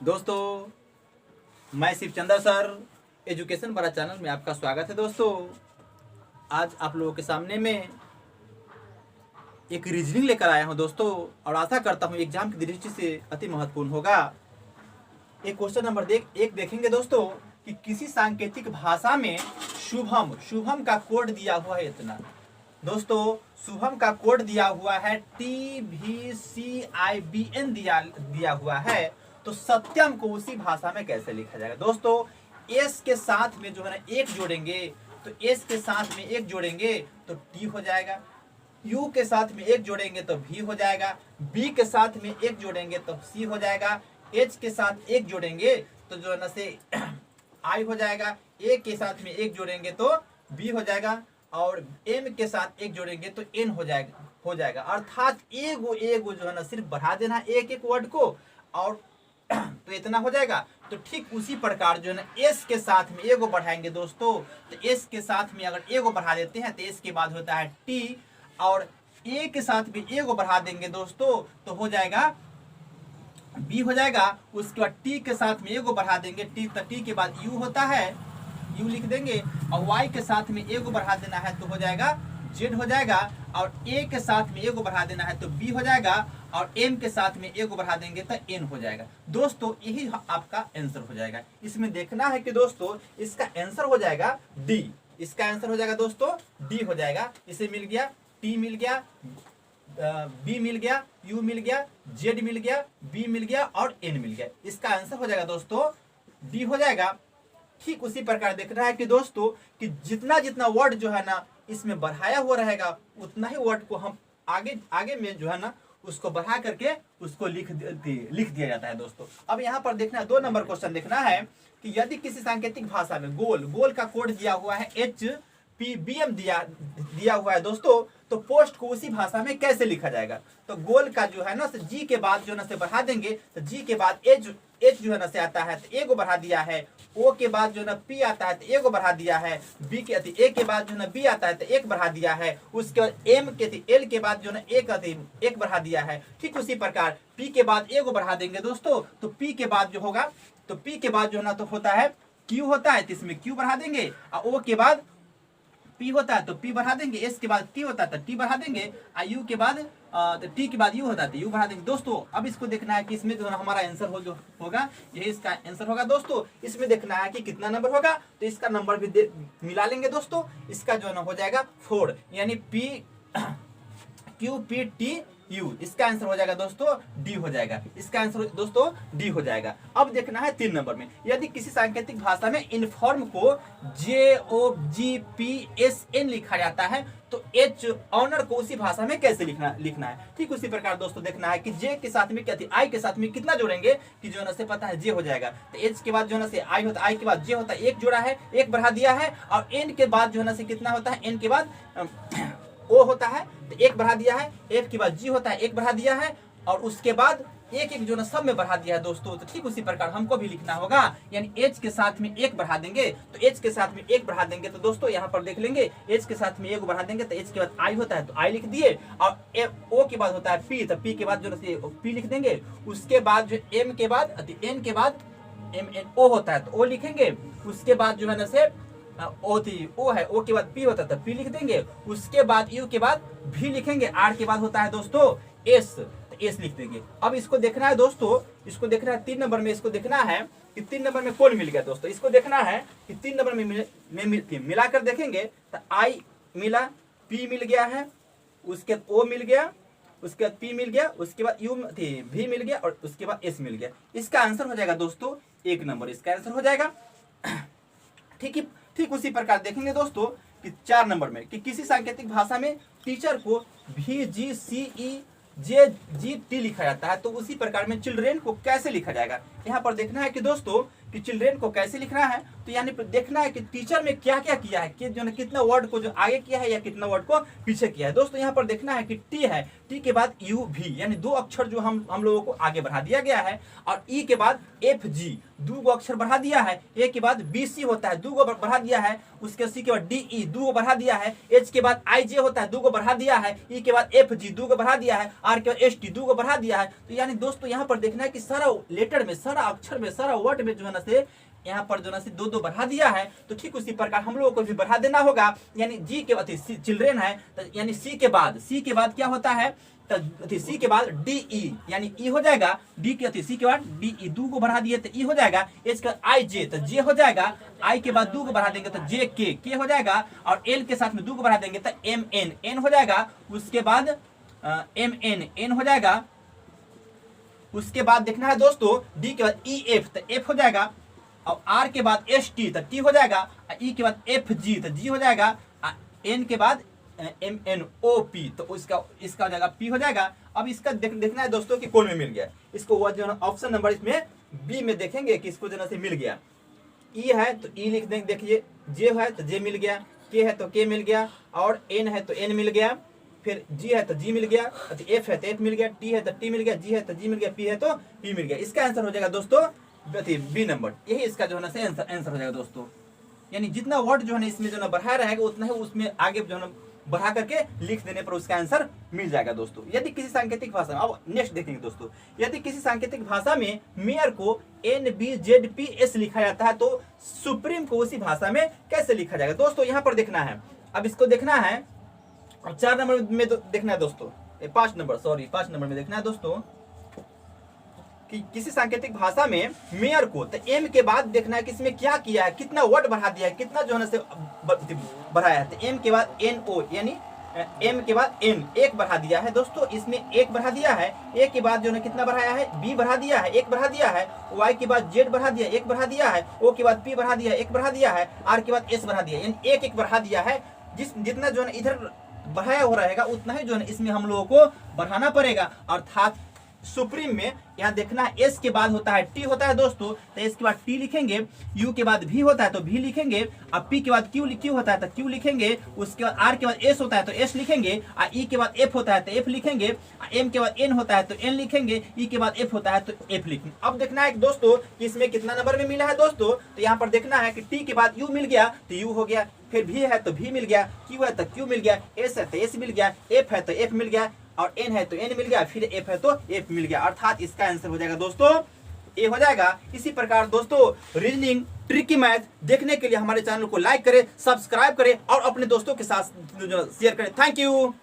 दोस्तों, मैं Shivchandra sir education बड़ा चैनल में आपका स्वागत है। दोस्तों, आज आप लोगों के सामने में एक रीजनिंग लेकर आया हूं दोस्तों, और आशा करता हूं एग्जाम की दृष्टि से अति महत्वपूर्ण होगा। एक क्वेश्चन नंबर एक देखेंगे दोस्तों कि किसी सांकेतिक भाषा में शुभम का कोड दिया हुआ है इतना। दोस्तों, शुभम का कोड दिया हुआ है TVCIBN दिया हुआ है, तो सत्यम को उसी भाषा में कैसे लिखा जाएगा। दोस्तों, एस के साथ में जो है ना एक जोड़ेंगे, तो एस के साथ में एक जोड़ेंगे तो टी हो जाएगा, यू के साथ में एक जोड़ेंगे तो भी हो जाएगा, बी के साथ में एक जोड़ेंगे तो सी हो जाएगा, एच के साथ एक जोड़ेंगे तो जो है ना से आई हो जाएगा, ए के साथ में एक जोड़ेंगे तो बी हो जाएगा, और एम के साथ एक जोड़ेंगे तो एन हो जाएगा। अर्थात एगो जो है ना सिर्फ बढ़ा देना एक एक वर्ड को, और तो इतना हो जाएगा। तो ठीक उसी प्रकार जो है ना एस के साथ में एगो बढ़ाएंगे दोस्तों, तो एस के साथ में अगर एगो बढ़ा देते हैं तो एस के बाद होता है टी, और ए के साथ भी एगो बढ़ा देंगे दोस्तों तो हो जाएगा बी हो जाएगा। उसके बाद टी के साथ में एगो बढ़ा देंगे टी, तो टी के बाद यू होता है, यू लिख देंगे, और वाई के साथ में एगो बढ़ा देना है तो हो जाएगा जेड हो जाएगा, और ए के साथ में एगो बढ़ा देना है तो बी हो जाएगा, और एम के साथ में एगो बढ़ा देंगे तो एन हो जाएगा। दोस्तों, यही आपका आंसर हो जाएगा। इसमें देखना है कि दोस्तों इसका आंसर हो जाएगा डी, इसका आंसर हो जाएगा दोस्तों डी हो जाएगा। इसे मिल गया, टी मिल गया, बी मिल गया, यू मिल गया, जेड मिल गया, बी मिल गया और एन मिल गया। इसका आंसर हो जाएगा दोस्तों डी हो जाएगा। ठीक उसी प्रकार देखना है कि दोस्तों कि जितना जितना वर्ड जो है ना इसमें बढ़ाया हुआ रहेगा, उतना ही वर्ड को हम आगे में जो है ना उसको बढ़ा करके उसको लिख दिया जाता है। दोस्तों, अब यहाँ पर देखना 2 नंबर क्वेश्चन देखना है कि यदि किसी सांकेतिक भाषा में गोल का कोड दिया हुआ है HPBM दिया हुआ है दोस्तों, तो पोस्ट को उसी भाषा में कैसे लिखा जाएगा। तो गोल का जो है ना जी के बाद जो है ना से बढ़ा देंगे, तो जी के बाद एच जो है ना से आता है तो एगो बढ़ा दिया है, ओ के बाद जो है ना पी आता है तो एगो बढ़ा दिया है, बी के ए के बाद जो है ना बी आता है तो एक बढ़ा दिया है, उसके बाद एम के एल के बाद जो है ना एक बढ़ा दिया है। ठीक उसी प्रकार पी के बाद एगो बढ़ा देंगे दोस्तों, तो पी के बाद जो होगा, तो पी के बाद जो है ना तो होता है क्यू होता है, तो इसमें क्यू बढ़ा देंगे, और ओ के बाद पी होता है तो पी बढ़ा देंगे, एस के बाद टी होता है तो टी बढ़ा देंगे, और यू के बाद टी के बाद यू होता है तो यू बढ़ा देंगे। दोस्तों, अब इसको देखना है कि इसमें जो है हमारा आंसर होगा, यही इसका आंसर होगा। दोस्तों, इसमें देखना है कि कितना नंबर होगा, तो इसका नंबर भी मिला लेंगे दोस्तों। इसका जो है ना हो जाएगा 4, यानी P Q P T U. इसका आंसर हो जाएगा दोस्तों डी हो जाएगा। इसका आंसर दोस्तों डी हो जाएगा। अब देखना है 3 नंबर में, यदि किसी सांकेतिक भाषा में इनफॉर्म को JOGPSN लिखा जाता है तो एच ऑनर को उसी भाषा में कैसे लिखना है। ठीक उसी प्रकार दोस्तों देखना है कि जे के साथ में क्या थी, आई के साथ में कितना जोड़ेंगे कि जो ना से पता है जे हो जाएगा, तो एच के बाद जो ना से आई होता है, आई के बाद जे होता है, एक जोड़ा है, एक बढ़ा दिया है, और एन के बाद जो ना से कितना होता है, एन के बाद ओ होता है तो एक बढ़ा दिया है, एफ के बाद जी होता है, एक बढ़ा दिया है, और उसके बाद एक जो ना सब में बढ़ा दिया है दोस्तों। तो ठीक उसी प्रकार हमको भी लिखना होगा, यानी एच के साथ में एक बढ़ा देंगे, तो एच के साथ में एक बढ़ा देंगे, तो दोस्तों यहाँ पर देख लेंगे एच के साथ में एक बढ़ा देंगे तो एच के बाद आई होता है तो आई लिख दिए, और ओ के बाद होता है पी, तो पी के बाद जो ना पी लिख देंगे, उसके बाद जो एम के बाद एन के बाद MNO होता है तो ओ लिखेंगे, उसके बाद जो है ना से ओ थी ओ है, ओ के बाद पी होता है तो पी लिख देंगे, उसके बाद यू के बाद भी लिखेंगे, आर के बाद होता है दोस्तों एस, तो एस लिख देंगे। अब इसको देखना है दोस्तों, इसको देखना है 3 नंबर में, इसको देखना है कि 3 नंबर में कौन मिल गया दोस्तों। इसको देखना है कि 3 नंबर में मिलाकर देखेंगे तो आई मिला, पी मिल गया है, उसके बाद ओ मिल गया, उसके बाद पी मिल गया, उसके बाद यू भी मिल गया, और उसके बाद एस मिल गया। इसका आंसर हो जाएगा दोस्तों 1 नंबर, इसका आंसर हो जाएगा। ठीक उसी प्रकार देखेंगे दोस्तों कि 4 नंबर में कि किसी सांकेतिक भाषा में टीचर को VGCEJGT लिखा जाता है, तो उसी प्रकार में चिल्ड्रेन को कैसे लिखा जाएगा। यहाँ पर देखना है कि दोस्तों कि चिल्ड्रेन को कैसे लिखना है। तो यानी देखना है कि टीचर में क्या क्या किया है, कि जो है कितना वर्ड को जो आगे किया है या कितना वर्ड को पीछे किया है। दोस्तों यहाँ पर देखना है कि टी है, टी के बाद यू भी, यानी 2 अक्षर जो हम लोगों को आगे बढ़ा दिया गया है, और ई के बाद एफ जी 2 गो अक्षर बढ़ा दिया है, ए के बाद बी सी होता है 2 गो बढ़ा दिया है, उसके सी के बाद डी ई 2 गो बढ़ा दिया है, एच के बाद आई जे होता है 2 गो बढ़ा दिया है, ई के बाद एफ जी 2 गो बढ़ा दिया है, आर के बाद एस टी 2 गो बढ़ा दिया है। तो यानी दोस्तों यहाँ पर देखना है कि सारा लेटर में, सारा अक्षर में, सारा वर्ड में जो है ना से यहाँ पर जो ना से 2 बढ़ा दिया है। तो ठीक उसी प्रकार हम लोगों को भी बढ़ा देना होगा, यानी जी के बाद चिल्ड्रेन है, तो यानी सी के बाद क्या होता है, तो सी के बाद डी ई, यानी ई हो जाएगा, डी के सी के बाद डी ई 2 को बढ़ा दिए तो ई हो जाएगा, एच का आई जे तो जे हो जाएगा, आई के बाद 2 को बढ़ा देंगे तो जे के हो जाएगा, और एल के साथ में 2 को बढ़ा देंगे तो एम एन एन हो जाएगा, उसके बाद एम एन एन हो जाएगा। उसके बाद देखना है दोस्तों डी के बाद ई एफ तो एफ हो जाएगा, और आर के बाद एस टी तो टी हो जाएगा, ई के बाद एफ जी तो जी हो जाएगा, एन के बाद एम एन ओ पी तो इसका हो जाएगा पी हो जाएगा। अब इसका देखना है दोस्तों कि कौन में मिल गया, इसको वो जो है ऑप्शन नंबर इसमें बी में देखेंगे कि इसको जो है मिल गया। ई है तो ई लिख देंगे, देखिए जे है तो जे मिल गया, के है तो के मिल गया, और एन है तो एन मिल गया, फिर जी है तो जी मिल गया, तो एफ है तो एफ मिल गया, टी है तो टी मिल गया, जी है तो जी मिल गया, पी है तो पी मिल गया। इसका आंसर हो जाएगा दोस्तों बी नंबर, यही इसका जो है ना आंसर हो जाएगा दोस्तों। यानी जितना वर्ड जो है ना इसमें जो ना बढ़ाया रहेगा उतना ही उसमें आगे जो है ना बढ़ा करके लिख देने पर उसका आंसर मिल जाएगा दोस्तों। यदि किसी सांकेतिक भाषा में, अब नेक्स्ट देखेंगे दोस्तों, यदि किसी सांकेतिक भाषा में मेयर को NBZPS लिखा जाता है तो सुप्रीम को उसी भाषा में कैसे लिखा जाएगा दोस्तों। यहाँ पर देखना है, अब इसको देखना है, अब 4 नंबर में देखना है दोस्तों, 5 नंबर में देखना है दोस्तों कि किसी सांकेतिक भाषा में मेयर को तो एम के बाद देखना है कि इसमें क्या किया है, कितना वर्ड बढ़ा दिया है, कितना जो है से बढ़ाया है। तो एम के बाद एन ओ, यानी एम के बाद एन 1 बढ़ा दिया है दोस्तों, इसमें 1 बढ़ा दिया है, ए के बाद जो है कितना बढ़ाया है, बी बढ़ा दिया है 1 बढ़ा दिया है, वाई के बाद जेड बढ़ा दिया 1 बढ़ा दिया है, ओ के बाद पी बढ़ा दिया 1 बढ़ा दिया है, आर के बाद एस बढ़ा दिया, यानी 1 बढ़ा दिया है। जितना जो है इधर बढ़ाया हो रहेगा उतना ही जो है इसमें हम लोगों को बढ़ाना पड़ेगा। अर्थात सुप्रीम में यहाँ देखना है एस के बाद होता है टी होता है दोस्तों, तो एस के बाद टी लिखेंगे, यू के बाद भी होता है तो भी लिखेंगे, अब पी के बाद क्यू होता है तो क्यू लिखेंगे, उसके बाद आर के बाद एस होता है तो एस लिखेंगे, ई के बाद एफ होता है तो एफ लिखेंगे, एम के बाद एन होता है तो एन लिखेंगे, ई के बाद एफ होता है तो एफ लिखेंगे। अब देखना है दोस्तों कि इसमें कितना नंबर में मिला है दोस्तों, तो यहाँ पर देखना है कि टी के बाद यू मिल गया तो यू हो गया, फिर भी है तो भी मिल गया, क्यू है तो क्यू मिल गया, एस है तो एस मिल गया, एफ है तो एफ मिल गया, और एन है तो एन मिल गया, फिर एफ है तो एफ मिल गया। अर्थात इसका आंसर हो जाएगा दोस्तों ए हो जाएगा। इसी प्रकार दोस्तों रीजनिंग, ट्रिकी मैथ देखने के लिए हमारे चैनल को लाइक करें, सब्सक्राइब करें और अपने दोस्तों के साथ शेयर करें। Thank you.